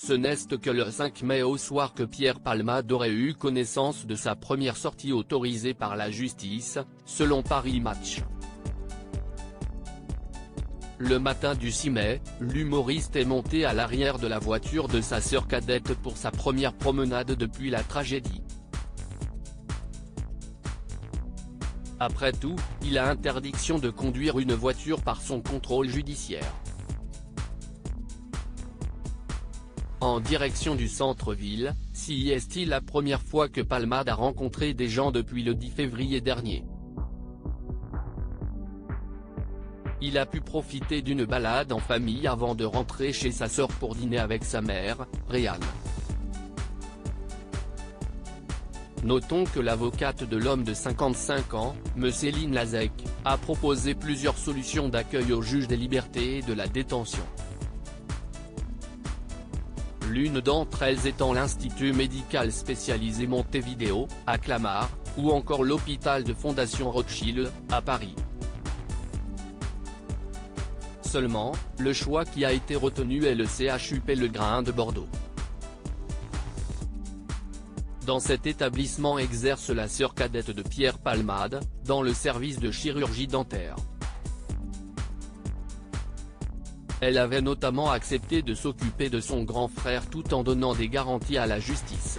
Ce n'est que le 5 mai au soir que Pierre Palmade aurait eu connaissance de sa première sortie autorisée par la justice, selon Paris Match. Le matin du 6 mai, l'humoriste est monté à l'arrière de la voiture de sa sœur cadette pour sa première promenade depuis la tragédie. Après tout, il a interdiction de conduire une voiture par son contrôle judiciaire. En direction du centre-ville, si est-il la première fois que Palmade a rencontré des gens depuis le 10 février dernier. Il a pu profiter d'une balade en famille avant de rentrer chez sa sœur pour dîner avec sa mère, Réane. Notons que l'avocate de l'homme de 55 ans, M Céline Lazec, a proposé plusieurs solutions d'accueil au juge des libertés et de la détention. L'une d'entre elles étant l'Institut médical spécialisé Montevideo, à Clamart, ou encore l'hôpital de Fondation Rothschild, à Paris. Seulement, le choix qui a été retenu est le CHUP Le Grain de Bordeaux. Dans cet établissement exerce la sœur cadette de Pierre Palmade, dans le service de chirurgie dentaire. Elle avait notamment accepté de s'occuper de son grand frère tout en donnant des garanties à la justice.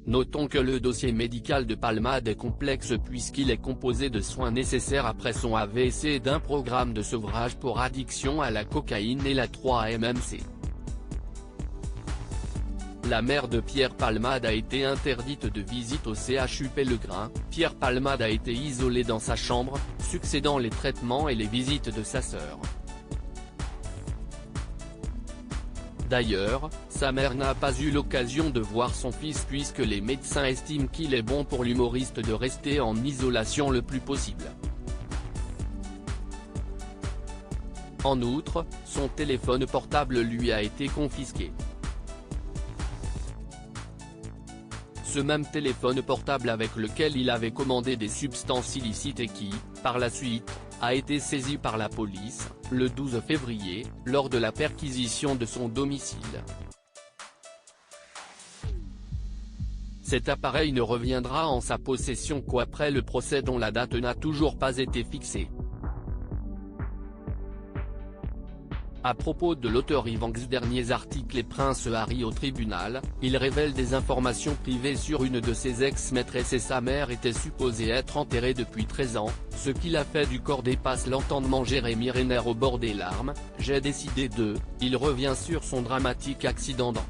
Notons que le dossier médical de Palmade est complexe puisqu'il est composé de soins nécessaires après son AVC et d'un programme de sevrage pour addiction à la cocaïne et la 3-MMC. La mère de Pierre Palmade a été interdite de visite au CHUP Le Grain. Pierre Palmade a été isolé dans sa chambre, succédant les traitements et les visites de sa sœur. D'ailleurs, sa mère n'a pas eu l'occasion de voir son fils puisque les médecins estiment qu'il est bon pour l'humoriste de rester en isolation le plus possible. En outre, son téléphone portable lui a été confisqué. Ce même téléphone portable avec lequel il avait commandé des substances illicites et qui, par la suite, a été saisi par la police, le 12 février, lors de la perquisition de son domicile. Cet appareil ne reviendra en sa possession qu'après le procès dont la date n'a toujours pas été fixée. À propos de l'auteur Ivanx, derniers articles et Prince Harry au tribunal, il révèle des informations privées sur une de ses ex-maîtresses et sa mère était supposée être enterrée depuis 13 ans, ce qui l'a fait du corps dépasse l'entendement. Jérémy Renner au bord des larmes, j'ai décidé de, il revient sur son dramatique accident dans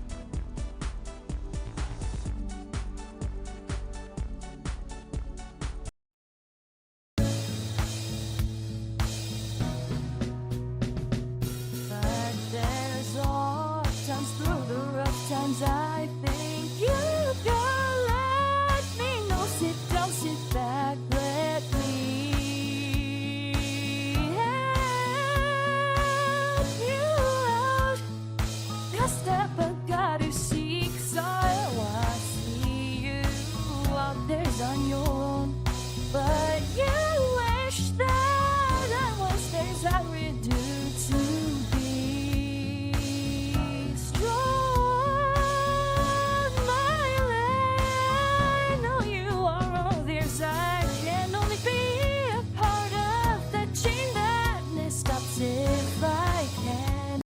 I think you can let me know. Sit down, sit back, let me help you out. The step I gotta seek, so I see you out there's on your own, but you